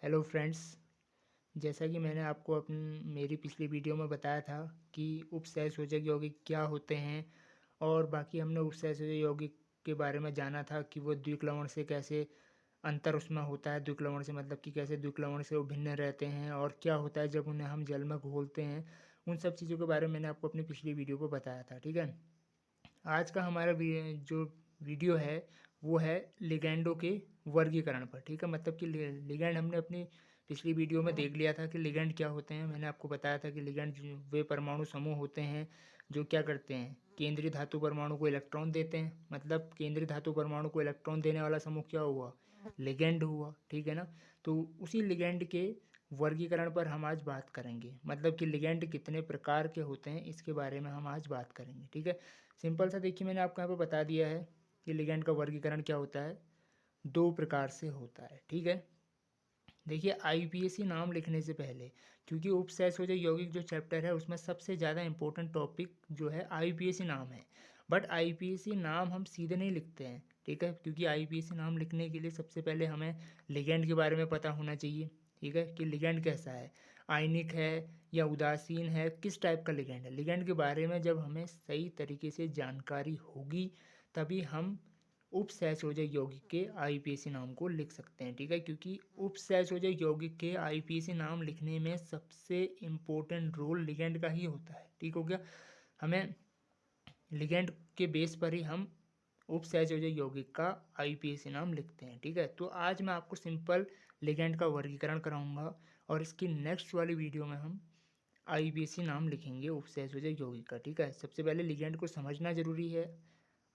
Hello friends. जैसा कि मैंने आपको मेरी पिछली वीडियो में बताया था कि उपसहसंयोजक यौगिक क्या होते हैं और बाकी हमने उपसहसंयोजक यौगिक के बारे में जाना था कि वो द्विक्लवण से कैसे अंतर उसमें होता है। द्विक्लवण से मतलब कि कैसे द्विक्लवण से वो भिन्न रहते हैं और क्या होता है जब उन्हें हम जल में घोलते हैं। उन सब चीज़ों के बारे में मैंने आपको अपनी पिछली वीडियो को बताया था। ठीक है, आज का हमारा जो वीडियो है वो है लिगैंडों के वर्गीकरण पर। ठीक है, मतलब कि लिगैंड हमने अपनी पिछली वीडियो में देख लिया था कि लिगैंड क्या होते हैं। मैंने आपको बताया था कि लिगैंड वे परमाणु समूह होते हैं जो क्या करते हैं, केंद्रीय धातु परमाणु को इलेक्ट्रॉन देते हैं। मतलब केंद्रीय धातु परमाणु को इलेक्ट्रॉन देने वाला समूह क्या हुआ, लिगैंड हुआ। ठीक है ना। तो उसी लिगैंड के वर्गीकरण पर हम आज बात करेंगे, मतलब कि लिगैंड कितने प्रकार के होते हैं इसके बारे में हम आज बात करेंगे। ठीक है, सिंपल सा देखिए, मैंने आपको यहाँ पे बता दिया है कि लिगैंड का वर्गीकरण क्या होता है, दो प्रकार से होता है। ठीक है, देखिए आईपीएसी नाम लिखने से पहले, क्योंकि उपसहसंयोजक यौगिक जो चैप्टर है उसमें सबसे ज़्यादा इंपॉर्टेंट टॉपिक जो है आईपीएसी नाम है। बट आईपीएसी नाम हम सीधे नहीं लिखते हैं। ठीक है, क्योंकि आईपीएसी नाम लिखने के लिए सबसे पहले हमें लिगैंड के बारे में पता होना चाहिए। ठीक है, कि लिगैंड कैसा है, आयनिक है या उदासीन है, किस टाइप का लिगैंड है। लिगैंड के बारे में जब हमें सही तरीके से जानकारी होगी तभी हम उपसहसंयोजक यौगिक के आईपीएसी नाम को लिख सकते हैं। ठीक है, क्योंकि उपसहसंयोजक यौगिक के आईपीएसी नाम लिखने में सबसे इम्पोर्टेंट रोल लिगैंड का ही होता है। ठीक हो गया, हमें लिगैंड के बेस पर ही हम उपसहसंयोजक यौगिक का आईपीएसी नाम लिखते हैं। ठीक है, तो आज मैं आपको सिंपल लिगैंड का वर्गीकरण कराऊंगा और इसकी नेक्स्ट वाली वीडियो में हम आईपीएसी नाम लिखेंगे उपसहसंयोजक यौगिक का। ठीक है, सबसे पहले लिगैंड को समझना जरूरी है।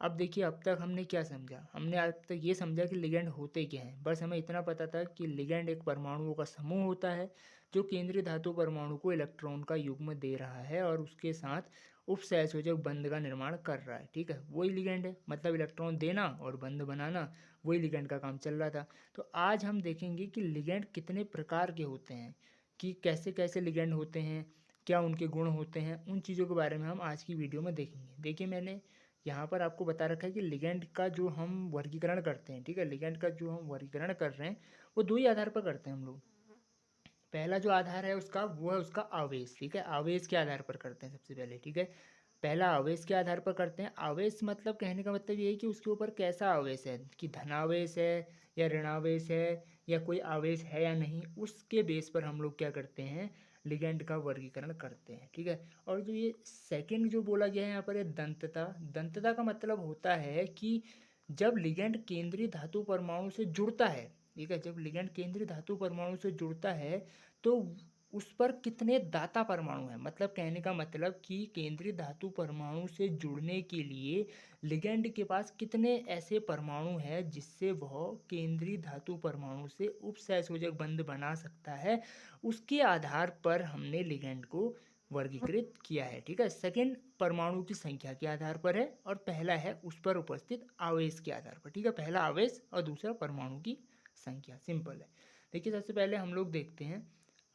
अब देखिए, अब तक हमने क्या समझा, हमने अब तक ये समझा कि लिगैंड होते क्या हैं। बस हमें इतना पता था कि लिगैंड एक परमाणुओं का समूह होता है जो केंद्रीय धातु परमाणु को इलेक्ट्रॉन का युग्म दे रहा है और उसके साथ उपसहसंयोजक बंध का निर्माण कर रहा है। ठीक है, वही लिगैंड है, मतलब इलेक्ट्रॉन देना और बंध बनाना, वही लिगैंड का काम चल रहा था। तो आज हम देखेंगे कि लिगैंड कितने प्रकार के होते हैं, कि कैसे कैसे लिगैंड होते हैं, क्या उनके गुण होते हैं। उन चीज़ों के बारे में हम आज की वीडियो में देखेंगे। देखिए, मैंने यहाँ पर आपको बता रखा है कि लिगैंड का जो हम वर्गीकरण करते हैं, ठीक है, लिगैंड का जो हम वर्गीकरण कर रहे हैं वो दो ही आधार पर करते हैं हम लोग। पहला जो आधार है उसका वो है उसका आवेश। ठीक है, आवेश के आधार पर करते हैं सबसे पहले। ठीक है, पहला आवेश के आधार पर करते हैं। आवेश मतलब कहने का मतलब ये है कि उसके ऊपर कैसा आवेश है, कि धनावेश है या ऋणावेश है या कोई आवेश है या नहीं, उसके बेस पर हम लोग क्या करते हैं, लिगैंड का वर्गीकरण करते हैं। ठीक है, और जो ये सेकंड जो बोला गया है यहाँ पर, ये दंतता। दंतता का मतलब होता है कि जब लिगैंड केंद्रीय धातु परमाणु से जुड़ता है, ठीक है, जब लिगैंड केंद्रीय धातु परमाणु से जुड़ता है तो उस पर कितने दाता परमाणु हैं। मतलब कहने का मतलब कि केंद्रीय धातु परमाणु से जुड़ने के लिए लिगैंड के पास कितने ऐसे परमाणु हैं जिससे वह केंद्रीय धातु परमाणु से उपसहसंयोजक बंध बना सकता है, उसके आधार पर हमने लिगैंड को वर्गीकृत किया है। ठीक है, सेकंड परमाणु की संख्या के आधार पर है और पहला है उस पर उपस्थित आवेश के आधार पर। ठीक है, पहला आवेश और दूसरा परमाणु की संख्या। सिंपल है। देखिए, सबसे पहले हम लोग देखते हैं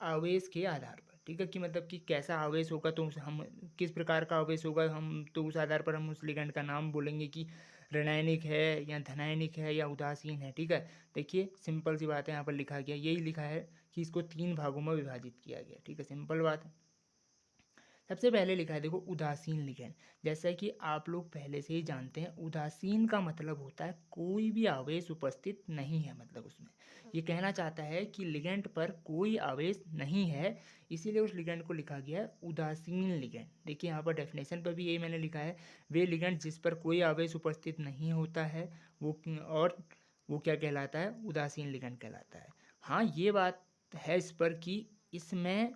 आवेश के आधार पर। ठीक है, कि मतलब कि कैसा आवेश होगा तो हम किस प्रकार का आवेश होगा, हम तो उस आधार पर हम उस लिगैंड का नाम बोलेंगे कि ऋणायनिक है या धनायनिक है या उदासीन है। ठीक है, देखिए सिंपल सी बात है, यहाँ पर लिखा गया, यही लिखा है कि इसको तीन भागों में विभाजित किया गया। ठीक है, सिंपल बात है। सबसे पहले लिखा है देखो उदासीन लिगैंड। जैसा कि आप लोग पहले से ही जानते हैं, उदासीन का मतलब होता है कोई भी आवेश उपस्थित नहीं है। मतलब उसमें ये कहना चाहता है कि लिगैंड पर कोई आवेश नहीं है, इसीलिए उस लिगैंड को लिखा गया है उदासीन लिगैंड। देखिए यहाँ पर डेफिनेशन पर भी यही मैंने लिखा है, वे लिगैंड जिस पर कोई आवेश उपस्थित नहीं होता है वो, और वो क्या कहलाता है, उदासीन लिगैंड कहलाता है। हाँ, ये बात है इस पर कि इसमें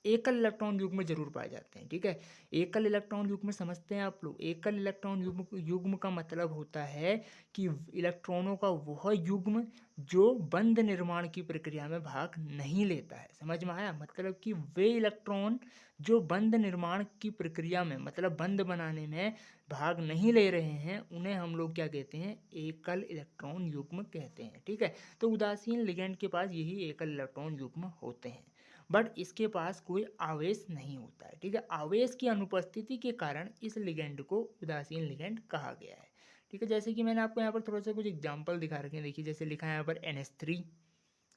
एकल इलेक्ट्रॉन युग्म जरूर पाए जाते हैं। ठीक है, एकल इलेक्ट्रॉन युग्म समझते हैं आप लोग। एकल इलेक्ट्रॉन युग्म युग्म का मतलब होता है कि इलेक्ट्रॉनों का वह युग्म जो बंध निर्माण की प्रक्रिया में भाग नहीं लेता है। समझ में आया, मतलब कि वे इलेक्ट्रॉन जो बंध निर्माण की प्रक्रिया में, मतलब बंध बनाने में भाग नहीं ले रहे हैं, उन्हें हम लोग क्या कहते हैं, एकल इलेक्ट्रॉन युग्म कहते हैं। ठीक है, तो उदासीन लिगैंड के पास यही एकल इलेक्ट्रॉन युग्म होते हैं, बट इसके पास कोई आवेश नहीं होता है। ठीक है, आवेश की अनुपस्थिति के कारण इस लिगैंड को उदासीन लिगैंड कहा गया है। ठीक है, जैसे कि मैंने आपको यहाँ पर थोड़ा सा कुछ एग्जांपल दिखा रखे हैं। देखिए, जैसे लिखा है यहाँ पर NH3,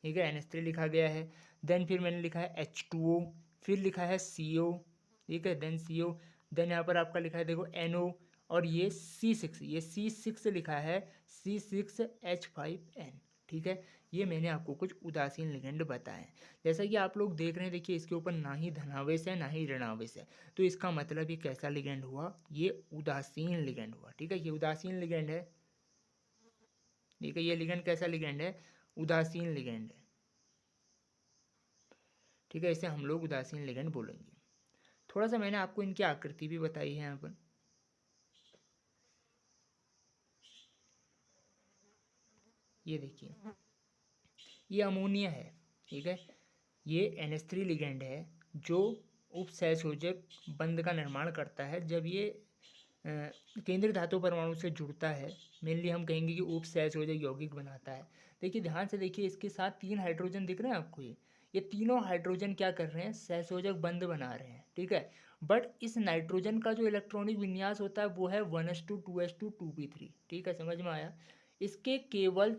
ठीक है, NH3 लिखा गया है। देन फिर मैंने लिखा है H2O, फिर लिखा है CO, ठीक है, देन CO, देन यहाँ पर आपका लिखा है देखो NO, और ये C6, ये C6 लिखा है, C6H5N, ठीक है। ये मैंने आपको कुछ उदासीन लिगेंड बताए हैं। जैसा कि आप लोग देख रहे हैं, देखिए इसके ऊपर ना ही धनावेश है ना ही ऋणावेश है, तो इसका मतलब ये कैसा लिगेंड हुआ, ये उदासीन लिगेंड हुआ, ठीक है। ये उदासीन लिगेंड है, ठीक है। ये लिगेंड कैसा लिगेंड है, उदासीन लिगेंड है, ठीक है। इसे हम लोग उदासीन लिगेंड बोलेंगे। थोड़ा सा मैंने आपको इनकी आकृति भी बताई है यहाँ पर। ये देखिए, ये अमोनिया है, ठीक है। ये NH3 लिगेंड है जो उपसहसंयोजक बंध का निर्माण करता है। जब ये केंद्रीय धातु परमाणु से जुड़ता है, मेनली हम कहेंगे कि उपसहसंयोजक यौगिक बनाता है। देखिए ध्यान से देखिए, इसके साथ 3 हाइड्रोजन दिख रहे हैं आपको, ये तीनों हाइड्रोजन क्या कर रहे हैं, सहसंयोजक बंध बना रहे हैं, ठीक है। बट इस नाइट्रोजन का जो इलेक्ट्रॉनिक विन्यास होता है वो है 1s2 2s2 2p3, ठीक है, समझ में आया। इसके केवल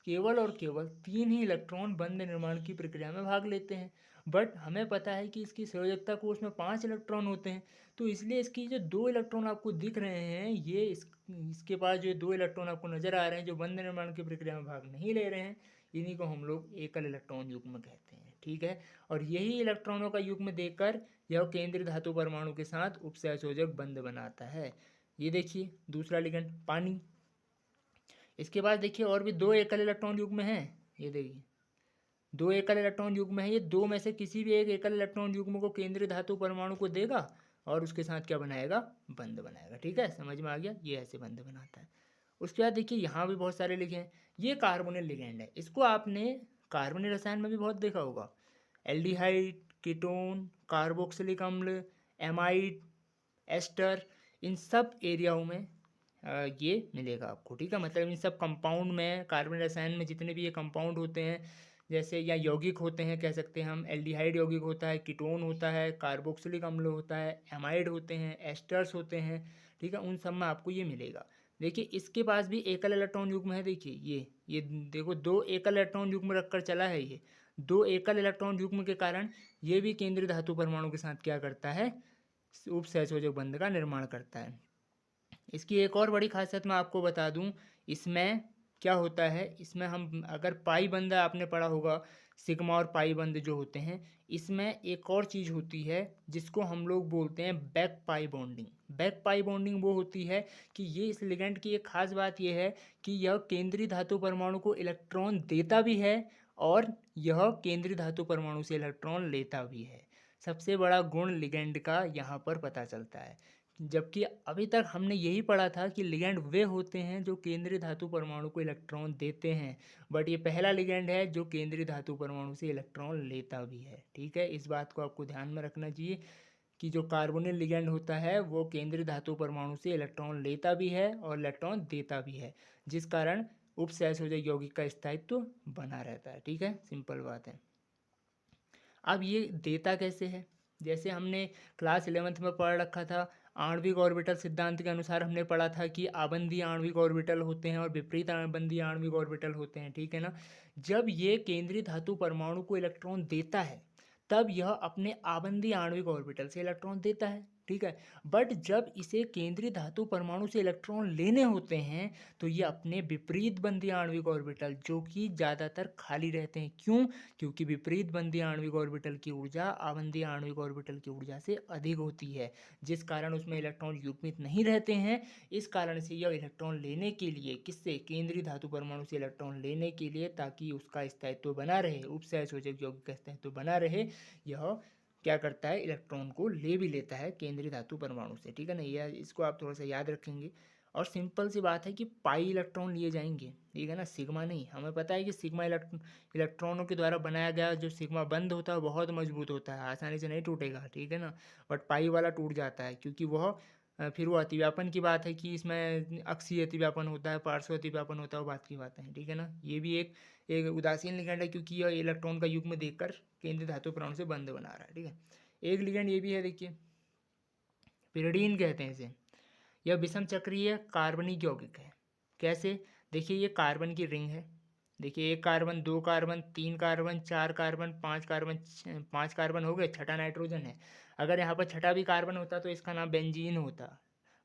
केवल और केवल 3 ही इलेक्ट्रॉन बंध निर्माण की प्रक्रिया में भाग लेते हैं। बट हमें पता है कि इसकी संयोजकता कोष में 5 इलेक्ट्रॉन होते हैं, तो इसलिए इसकी जो 2 इलेक्ट्रॉन आपको दिख रहे हैं, ये इसके पास जो 2 इलेक्ट्रॉन आपको नजर आ रहे हैं जो बंध निर्माण की प्रक्रिया में भाग नहीं ले रहे हैं, इन्हीं को हम लोग एकल इलेक्ट्रॉन युग्म कहते हैं, ठीक है। और यही इलेक्ट्रॉनों का युग्म देकर यह केंद्रीय धातु परमाणु के साथ उपसहसंयोजक बंध बनाता है। ये देखिए दूसरा लिगेंड पानी। इसके बाद देखिए और भी 2 एकल इलेक्ट्रॉन युग्म हैं, ये देखिए 2 एकल इलेक्ट्रॉन युग्म है। ये 2 में से किसी भी एक एकल इलेक्ट्रॉन युग्म को केंद्रीय धातु परमाणु को देगा और उसके साथ क्या बनाएगा, बंध बनाएगा, ठीक है, समझ में आ गया। ये ऐसे बंध बनाता है। उसके बाद देखिए यहाँ भी बहुत सारे लिखे हैं। ये कार्बोनिल लिगेंड है, इसको आपने कार्बनिक रसायन में भी बहुत देखा होगा। एल्डिहाइड, कीटोन, कार्बोक्सिलिक अम्ल, एमाइड, एस्टर, इन सब एरियाओं में ये मिलेगा आपको, ठीक है। मतलब इन सब कंपाउंड में, कार्बन रसायन में जितने भी ये कंपाउंड होते हैं, जैसे या यौगिक होते हैं कह सकते हैं हम, एल्डिहाइड यौगिक होता है, कीटोन होता है, कार्बोक्सिलिक अम्ल होता है, एमाइड होते हैं, एस्टर्स होते हैं, ठीक है, उन सब में आपको ये मिलेगा। देखिए इसके पास भी एकल इलेक्ट्रॉन युग्म है। देखिए ये देखो 2 एकल इलेक्ट्रॉन युग्म रखकर चला है। ये 2 एकल इलेक्ट्रॉन युग्म के कारण ये भी केंद्रीय धातु परमाणु के साथ क्या करता है, उपसहसंयोजक बंध का निर्माण करता है। इसकी एक और बड़ी खासियत मैं आपको बता दूं, इसमें क्या होता है, इसमें हम अगर पाई बंध आपने पढ़ा होगा, सिग्मा और पाई बंध जो होते हैं, इसमें एक और चीज़ होती है जिसको हम लोग बोलते हैं back pi bonding. Back pi bonding वो होती है कि ये इस लिगेंड की एक खास बात ये है कि यह केंद्रीय धातु परमाणु को इलेक्ट्रॉन देता भी है और यह केंद्रीय धातु परमाणु से इलेक्ट्रॉन लेता भी है। सबसे बड़ा गुण लिगेंड का यहाँ पर पता चलता है। जबकि अभी तक हमने यही पढ़ा था कि लिगेंड वे होते हैं जो केंद्रीय धातु परमाणु को इलेक्ट्रॉन देते हैं, बट ये पहला लिगेंड है जो केंद्रीय धातु परमाणु से इलेक्ट्रॉन लेता भी है, ठीक है। इस बात को आपको ध्यान में रखना चाहिए कि जो कार्बोनिल लिगेंड होता है वो केंद्रीय धातु परमाणु से इलेक्ट्रॉन लेता भी है और इलेक्ट्रॉन देता भी है, जिस कारण उपसहसंयोजक यौगिक का स्थायित्व बना रहता है, ठीक है, सिंपल बात है। अब ये देता कैसे है, जैसे हमने क्लास 11th में पढ़ रखा था, आणविक ऑर्बिटल सिद्धांत के अनुसार हमने पढ़ा था कि आबंधीय आणविक ऑर्बिटल होते हैं और विपरीत आबंधीय आणविक ऑर्बिटल होते हैं, ठीक है ना। जब ये केंद्रीय धातु परमाणु को इलेक्ट्रॉन देता है तब यह अपने आबंधीय आणविक ऑर्बिटल से इलेक्ट्रॉन देता है, ठीक है। बट जब इसे केंद्रीय धातु परमाणु से इलेक्ट्रॉन लेने होते हैं तो ये अपने विपरीत बंधीय आणविक ऑर्बिटल, जो कि ज़्यादातर खाली रहते हैं, क्यों, क्योंकि विपरीत बंधीय आणविक ऑर्बिटल की ऊर्जा आबंधीय आणविक ऑर्बिटल की ऊर्जा से अधिक होती है, जिस कारण उसमें इलेक्ट्रॉन युग्मित नहीं रहते हैं। इस कारण से यह इलेक्ट्रॉन लेने के लिए, किससे, केंद्रीय धातु परमाणु से इलेक्ट्रॉन लेने के लिए, ताकि उसका स्थायित्व बना रहे, उपसहसंयोजक यौगिक का स्थायित्व बना रहे, यह क्या करता है, इलेक्ट्रॉन को ले भी लेता है केंद्रीय धातु परमाणु से, ठीक है ना। यह इसको आप थोड़ा सा याद रखेंगे। और सिंपल सी बात है कि पाई इलेक्ट्रॉन लिए जाएंगे, ठीक है ना, सिग्मा नहीं। हमें पता है कि सिग्मा इलेक्ट्रॉनों के द्वारा बनाया गया जो सिग्मा बंध होता है बहुत मजबूत होता है, आसानी से नहीं टूटेगा, ठीक है ना। बट पाई वाला टूट जाता है क्योंकि वह फिर वो अतिव्यापन की बात है कि इसमें अक्षीय अतिव्यापन होता है, पार्श्व अतिव्यापन होता है, वो बात की बात है, ठीक है ना। ये भी एक एक उदासीन लिगेंड है क्योंकि यह इलेक्ट्रॉन का युग्म देखकर केंद्रीय धातु परमाणु से बंध बना रहा है, ठीक है। एक लिगेंड ये भी है, देखिए पिरिडीन कहते हैं इसे। यह विषम चक्रीय कार्बनिक यौगिक है। कैसे, देखिए ये कार्बन की रिंग है, देखिए 1 carbon, 2 carbon, 3 carbon, 4 carbon, 5 carbon, 5 carbon हो गए, छठा नाइट्रोजन है। अगर यहाँ पर छठा भी कार्बन होता तो इसका नाम बेंजीन होता,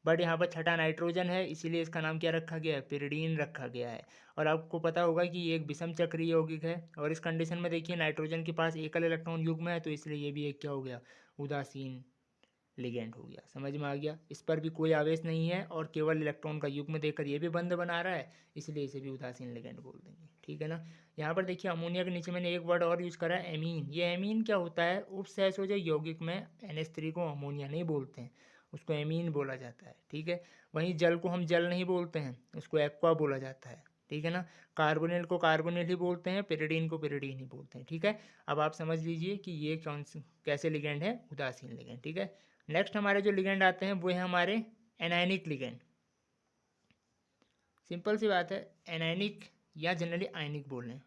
बट यहाँ पर छठा नाइट्रोजन है, इसीलिए इसका नाम क्या रखा गया है, पिरिडीन रखा गया है। और आपको पता होगा कि ये एक विषम चक्रीय यौगिक है, और इस कंडीशन में देखिए नाइट्रोजन के पास एकल इलेक्ट्रॉन युग्म है, तो इसलिए ये भी एक क्या हो गया, उदासीन लिगेंड हो गया। समझ में आ गया। इस पर भी कोई आवेश नहीं है और केवल इलेक्ट्रॉन का युग्म देकर ये भी बंध बना रहा है, इसलिए इसे भी उदासीन लिगेंड बोल देंगे। ठीक है ना। यहाँ पर देखिए अमोनिया के नीचे मैंने एक वर्ड और यूज़ करा है, एमीन। ये एमीन क्या होता है, उपसहसयोजक यौगिक में NH3 को अमोनिया नहीं बोलते हैं, उसको एमीन बोला जाता है। ठीक है। वहीं जल को हम जल नहीं बोलते हैं, उसको एक्वा बोला जाता है। ठीक है ना। कार्बोनिल को कार्बोनिल ही बोलते हैं, पिरिडीन को पिरिडीन ही बोलते हैं। ठीक है। अब आप समझ लीजिए कि ये कौन सी कैसे लिगेंड है, उदासीन लिगेंड। ठीक है। नेक्स्ट हमारे जो लिगेंड आते हैं वो है हमारे एनायनिक लिगेंड। सिंपल सी बात है, एनायनिक या जनरली आयनिक बोल रहे हैं।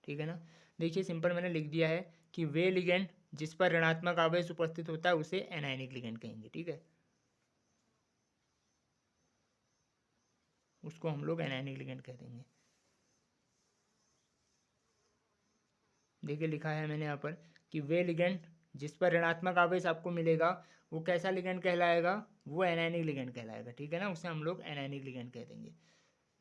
ठीक है ना। देखिए सिंपल मैंने लिख दिया है कि वे लिगेंड जिस पर ऋणात्मक आवेश उपस्थित होता है उसे एनायनिक लिगेंड कहेंगे। ठीक है, उसको हम लोग एनायनिक लिगेंड कह देंगे। देखिए लिखा है मैंने यहाँ पर कि वे लिगेंड जिस पर ऋणात्मक आवेश आपको मिलेगा वो कैसा लिगेंड कहलाएगा, वो एनायनिक लिगेंड कहलाएगा। ठीक है ना, उसे हम लोग एनायनिक लिगेंड कह देंगे।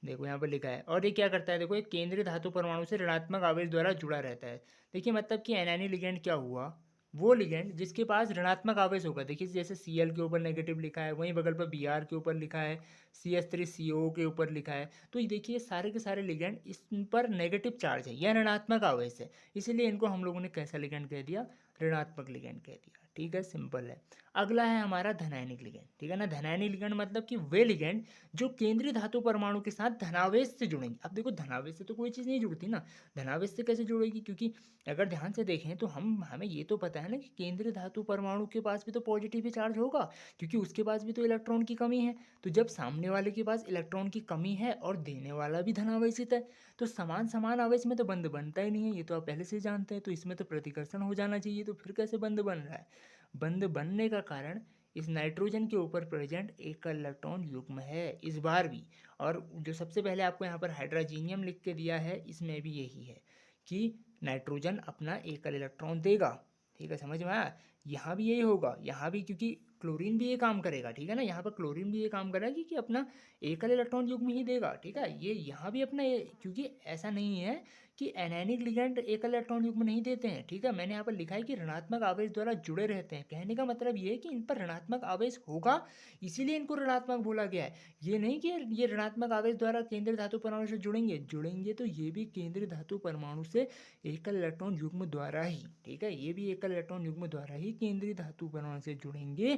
देखो यहाँ पर लिखा है, और ये क्या करता है, देखो एक केंद्रीय धातु परमाणु से ऋणात्मक आवेश द्वारा जुड़ा रहता है। देखिए मतलब कि एनायनिक लिगेंड क्या हुआ, वो लिगेंड जिसके पास ऋणात्मक आवेश होगा। देखिए जैसे Cl के ऊपर नेगेटिव लिखा है, वहीं बगल पर Br के ऊपर लिखा है, CH3CO के ऊपर लिखा है, तो ये देखिए सारे के सारे लिगेंड इस पर नेगेटिव चार्ज है या ऋणात्मक आवेश है, इसलिए इनको हम लोगों ने कैसा लिगेंड कह दिया, ऋणात्मक लिगेंड कह दिया। ठीक है, सिंपल है। अगला है हमारा धनायनिक लिगेंड। ठीक है ना। धनायनिक लिगेंड मतलब कि वे लिगेंड जो केंद्रीय धातु परमाणु के साथ धनावेश से जुड़ेंगे। अब देखो धनावेश से तो कोई चीज़ नहीं जुड़ती ना, धनावेश से कैसे जुड़ेगी, क्योंकि अगर ध्यान से देखें तो हमें ये तो पता है ना कि केंद्रीय धातु परमाणु के पास भी तो पॉजिटिव ही चार्ज होगा, क्योंकि उसके पास भी तो इलेक्ट्रॉन की कमी है। तो जब सामने वाले के पास इलेक्ट्रॉन की कमी है और देने वाला भी धनावेशित है, तो समान समान आवेश में तो बंध बनता ही नहीं है, ये तो आप पहले से जानते हैं। तो इसमें तो प्रतिकर्षण हो जाना चाहिए, तो फिर कैसे बंध बन रहा है। बंध बनने का कारण इस नाइट्रोजन के ऊपर प्रेजेंट एकल इलेक्ट्रॉन युग्म है इस बार भी। और जो सबसे पहले आपको यहाँ पर हाइड्रोजीनियम लिख के दिया है, इसमें भी यही है कि नाइट्रोजन अपना एकल इलेक्ट्रॉन देगा। ठीक है, समझ में आया। यहाँ भी यही होगा, यहाँ भी क्योंकि क्लोरीन भी ये काम करेगा। ठीक है ना, यहाँ पर क्लोरीन भी ये काम करेगा कि अपना एकल इलेक्ट्रॉन युग्म ही देगा। ठीक है, ये यहाँ भी अपना क्योंकि ऐसा नहीं है कि एनायनिक लिगेंड एकल इलेक्ट्रॉन युग्म नहीं देते हैं। ठीक है, मैंने यहाँ पर लिखा है कि ऋणात्मक आवेश द्वारा जुड़े रहते हैं। कहने का मतलब ये है कि इन पर ऋणात्मक आवेश होगा, इसीलिए इनको ऋणात्मक बोला गया है। ये नहीं कि ये ऋणात्मक आवेश द्वारा केंद्रीय धातु परमाणु से जुड़ेंगे, जुड़ेंगे तो ये भी केंद्रीय धातु परमाणु से एकल इलेक्ट्रॉन युग्म द्वारा ही। ठीक है, ये भी एकल इलेक्ट्रॉन युग्म द्वारा ही केंद्रीय धातु परमाणु से जुड़ेंगे,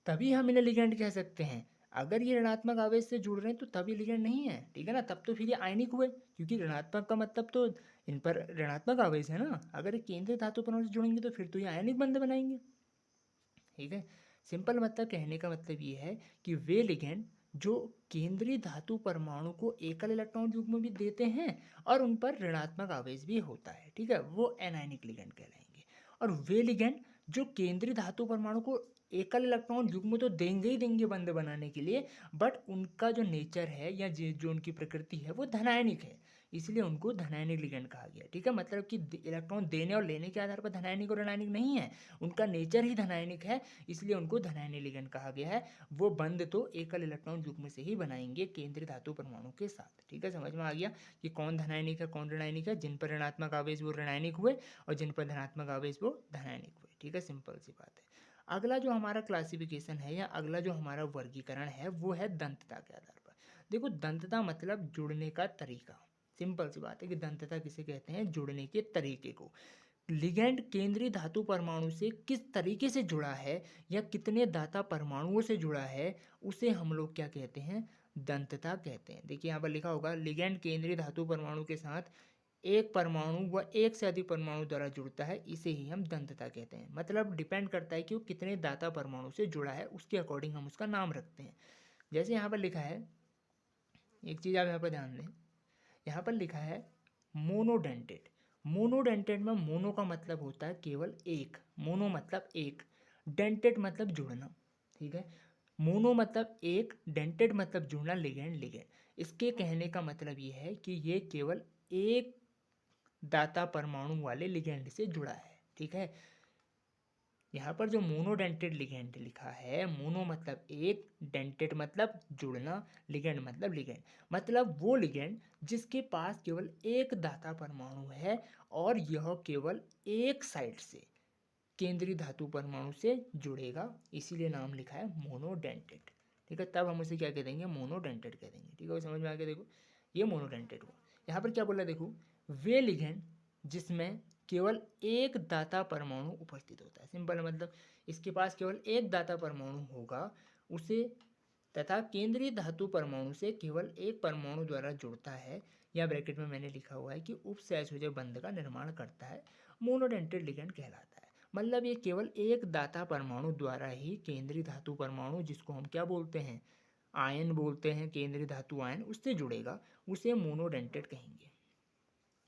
तभी हम इन्हें लिगेंड कह सकते हैं। अगर ये ऋणात्मक आवेश से जुड़ रहे हैं तो तभी लिगेंड नहीं है। ठीक है ना, तब तो फिर ये आयनिक हुए, क्योंकि ऋणात्मक का मतलब तो इन पर ऋणात्मक आवेश है ना। अगर ये केंद्रीय धातु परमाणु से जुड़ेंगे तो फिर तो ये आयनिक बंध बनाएंगे। ठीक है, सिंपल मतलब कहने का मतलब ये है कि वे लिगेंड जो केंद्रीय धातु परमाणु को एकल इलेक्ट्रॉन युग्म भी देते हैं और उन पर ऋणात्मक आवेश भी होता है, ठीक है, वो एनायनिक लिगेंड कहलाएंगे। और वे लिगेंड जो केंद्रीय धातु परमाणु को एकल इलेक्ट्रॉन युग्म तो देंगे ही देंगे बंध बनाने के लिए, बट उनका जो नेचर है या जो उनकी प्रकृति है वो धनायनिक है, इसलिए उनको धनायनिक लिगेंड कहा गया। ठीक है, मतलब कि इलेक्ट्रॉन देने और लेने के आधार पर धनायनिक और ऋणायनिक नहीं है, उनका नेचर ही धनायनिक है, इसलिए उनको धनायनिक लिगेंड कहा गया है। वो बंध तो एकल इलेक्ट्रॉन युग्म से ही बनाएंगे केंद्रीय धातु परमाणु के साथ। ठीक है, समझ में आ गया कि कौन धनायनिक है कौन ऋणायनिक है। जिन पर ऋणात्मक आवेश वो ऋणायनिक हुए और जिन पर धनात्मक आवेश वो धनायनिक हुए। ठीक है, सिंपल सी बात है। अगला जो हमारा क्लासिफिकेशन है या अगला जो हमारा वर्गीकरण है वो है दंतता के आधार पर। देखो दंतता मतलब जुड़ने का तरीका। सिंपल सी बात है कि दंतता किसे कहते हैं, जुड़ने के तरीके को। लिगेंड केंद्रीय धातु परमाणु से किस तरीके से जुड़ा है या कितने दाता परमाणुओं से जुड़ा है, उसे हम लोग क्या कहते हैं, दंतता कहते हैं। देखिए यहाँ पर लिखा होगा लिगेंड केंद्रीय धातु परमाणु के साथ एक परमाणु व एक से अधिक परमाणु द्वारा जुड़ता है, इसे ही हम दंतता कहते हैं। मतलब डिपेंड करता है कि वो कितने दाता परमाणु से जुड़ा है, उसके अकॉर्डिंग हम उसका नाम रखते हैं। जैसे यहाँ पर लिखा है, एक चीज़ आप यहाँ पर ध्यान दें, यहाँ पर लिखा है मोनोडेंटेड। मोनोडेंटेड में मोनो का मतलब होता है केवल एक, मोनो मतलब एक, डेंटेड मतलब जुड़ना। ठीक है, मोनो मतलब एक, डेंटेड मतलब जुड़ना, लिगेंड लिगेंड। इसके कहने का मतलब ये है कि ये केवल एक दाता परमाणु वाले लिगेंड से जुड़ा है, ठीक है। यहाँ पर जो मोनोडेंटेड लिगेंड लिखा है, मोनो मतलब एक, डेंटेड मतलब जुड़ना, लिगेंड मतलब लिगेंड, मतलब वो लिगेंड जिसके पास केवल एक दाता परमाणु है और यह केवल एक साइड से केंद्रीय धातु परमाणु से जुड़ेगा, इसीलिए नाम लिखा है मोनोडेंटेड, ठीक है। तब हम उसे क्या कह देंगे, मोनोडेंटेड कह देंगे, ठीक है। समझ में आ गया, देखो ये मोनोडेंटेड हुआ। यहाँ पर क्या बोला, देखो वे लिगेंड जिसमें केवल एक दाता परमाणु उपस्थित होता है, सिंपल मतलब इसके पास केवल एक दाता परमाणु होगा उसे, तथा केंद्रीय धातु परमाणु से केवल एक परमाणु द्वारा जुड़ता है, या ब्रैकेट में मैंने लिखा हुआ है कि उपसहसंयोजक बंध का निर्माण करता है, मोनोडेंटेड लिगेंड कहलाता है। मतलब ये केवल एक दाता परमाणु द्वारा ही केंद्रीय धातु परमाणु, जिसको हम क्या बोलते हैं, आयन बोलते हैं, केंद्रीय धातु आयन, उससे जुड़ेगा, उसे मोनोडेंटेड कहेंगे।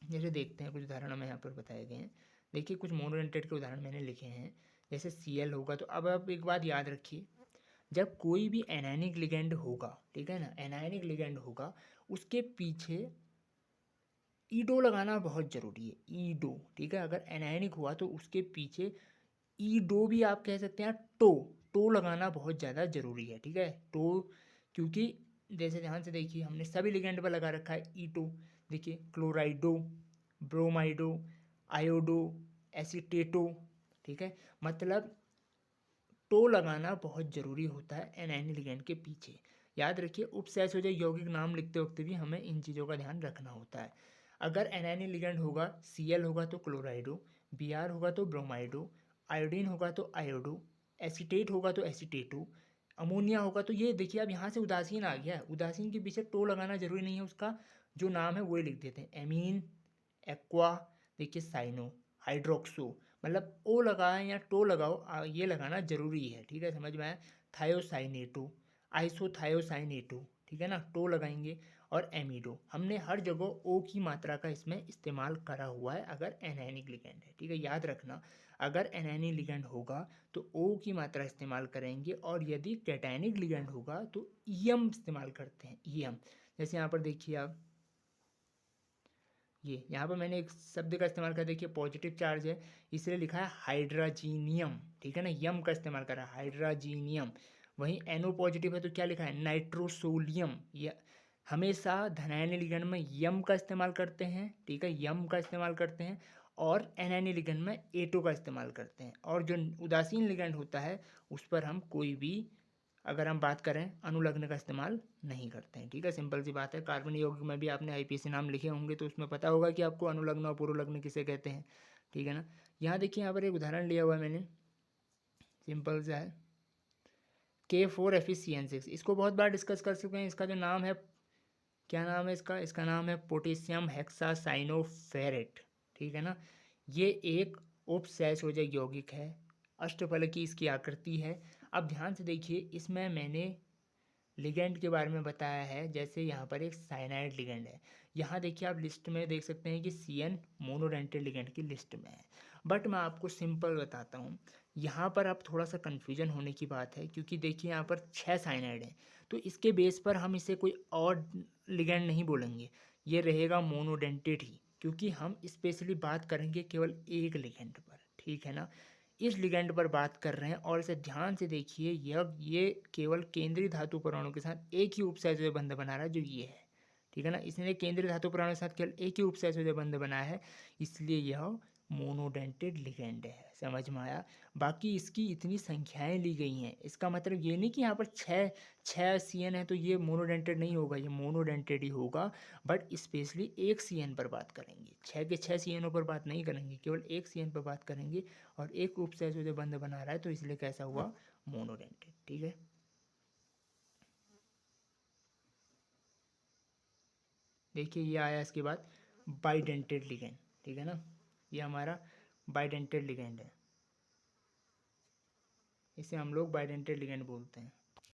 जैसे देखते हैं कुछ उदाहरण हमें यहाँ पर बताए गए हैं। देखिए कुछ मोनोडेंटेड के उदाहरण मैंने लिखे हैं, जैसे Cl होगा। तो अब आप एक बात याद रखिए, जब कोई भी एनायनिक लिगेंड होगा, ठीक है ना, एनायनिक लिगेंड होगा, उसके पीछे ईडो लगाना बहुत जरूरी है, ईडो, ठीक है। अगर एनायनिक हुआ तो उसके पीछे ईडो भी आप कह सकते हैं, टो लगाना बहुत ज़्यादा जरूरी है, ठीक है, टो। क्योंकि जैसे ध्यान से देखिए, हमने सभी लिगेंड पर लगा रखा है ईटो, देखिए क्लोराइडो, ब्रोमाइडो, आयोडो, एसीटेटो, ठीक है। मतलब टो लगाना बहुत ज़रूरी होता है एनायनिक लिगेंड के पीछे। याद रखिए, उपसहसंयोजक यौगिक नाम लिखते वक्त भी हमें इन चीज़ों का ध्यान रखना होता है। अगर एनायनिक लिगेंड होगा, Cl होगा तो क्लोराइडो, Br होगा तो ब्रोमाइडो, आयोडीन होगा तो आयोडो, एसीटेट होगा तो एसीटेटो, अमोनिया होगा तो ये देखिए, अब यहाँ से उदासीन आ गया है, उदासीन के पीछे टो लगाना जरूरी नहीं है, उसका जो नाम है वही लिख देते हैं, एमीन, एक्वा, देखिए साइनो, हाइड्रोक्सो, मतलब ओ लगाएं या टो लगाओ, ये लगाना जरूरी है, ठीक है, समझ में आया। थायोसाइनेटो, आइसोथायोसाइनेटो, ठीक है ना, टो लगाएंगे। और एमिडो, हमने हर जगह ओ की मात्रा का इसमें इस्तेमाल करा हुआ है अगर एनायनिक लिगेंड है, ठीक है। याद रखना, अगर एनायनिक लिगेंड होगा तो ओ की मात्रा इस्तेमाल करेंगे, और यदि कैटायनिक लिगेंड होगा तो ईएम इस्तेमाल करते हैं, ईएम। जैसे यहाँ पर देखिए आप, ये यहाँ पर मैंने एक शब्द का इस्तेमाल कर, देखिए पॉजिटिव चार्ज है इसलिए लिखा है हाइड्राजीनियम, ठीक है ना, यम का इस्तेमाल करा है, हाइड्राजीनियम। वहीं एनओ पॉजिटिव है तो क्या लिखा है, नाइट्रोसोलियम। ये हमेशा धनायनिक लिगेंड में यम का इस्तेमाल करते हैं, ठीक है, यम का इस्तेमाल करते हैं, और एनायनिक लिगेंड में एटो का इस्तेमाल करते हैं। और जो उदासीन लिगेंड होता है उस पर हम कोई भी, अगर हम बात करें, अनुलग्न का इस्तेमाल नहीं करते हैं, ठीक है, सिंपल सी बात है। कार्बन यौगिक में भी आपने आईपीसी नाम लिखे होंगे तो उसमें पता होगा कि आपको अनुलग्न और पूर्वलग्न किसे कहते हैं, ठीक है ना। यहाँ देखिए, यहाँ पर एक उदाहरण लिया हुआ है मैंने, सिंपल सा है, K4FeCN6, इसको बहुत बार डिस्कस कर चुके हैं। इसका जो नाम है, क्या नाम है इसका, इसका नाम है पोटेशियम हेक्सासाइनोफेरेट, ठीक है ना। ये एक उपसहसंयोजक यौगिक है, अष्टफल की इसकी आकृति है। अब ध्यान से देखिए, इसमें मैंने लिगेंड के बारे में बताया है, जैसे यहाँ पर एक साइनाइड लिगेंड है। यहाँ देखिए आप लिस्ट में देख सकते हैं कि CN मोनोडेंटेड लिगेंड की लिस्ट में है, बट मैं आपको सिंपल बताता हूँ। यहाँ पर अब थोड़ा सा कन्फ्यूजन होने की बात है, क्योंकि देखिए यहाँ पर 6 साइनाइड हैं, तो इसके बेस पर हम इसे कोई और लिगेंड नहीं बोलेंगे, ये रहेगा मोनोडेंटेड ही, क्योंकि हम स्पेशली बात करेंगे केवल एक लिगेंड पर, ठीक है ना। इस लिगेंड पर बात कर रहे हैं, और इसे ध्यान से देखिए, ये केवल केंद्रीय धातु परमाणु के साथ एक ही उपसहसंयोजक बंध बना रहा है, जो ये है, ठीक है ना। इसने केंद्रीय धातु परमाणु के साथ केवल एक ही उपसहसंयोजक बंध बनाया है, इसलिए यह मोनोडेंटेड लिगेंड है, समझ में आया। बाकी इसकी इतनी संख्याएं ली गई हैं, इसका मतलब ये नहीं कि यहाँ पर छः छः CN है तो ये मोनोडेंटेड नहीं होगा, ये मोनोडेंटेड ही होगा, बट स्पेशली एक CN पर बात करेंगे, 6 के 6 CNओं पर बात नहीं करेंगे, केवल एक CN पर बात करेंगे, और एक उपसहसंयोजक बंध बना रहा है तो इसलिए कैसा हुआ, मोनोडेंटेड, ठीक है। देखिए ये आया इसके बाद बाइडेंटेड लिगेंड, ठीक है ना, ये हमारा बाइडेंटेड लिगेंड है, इसे हम लोग बाइडेंटेड लिगेंड बोलते हैं।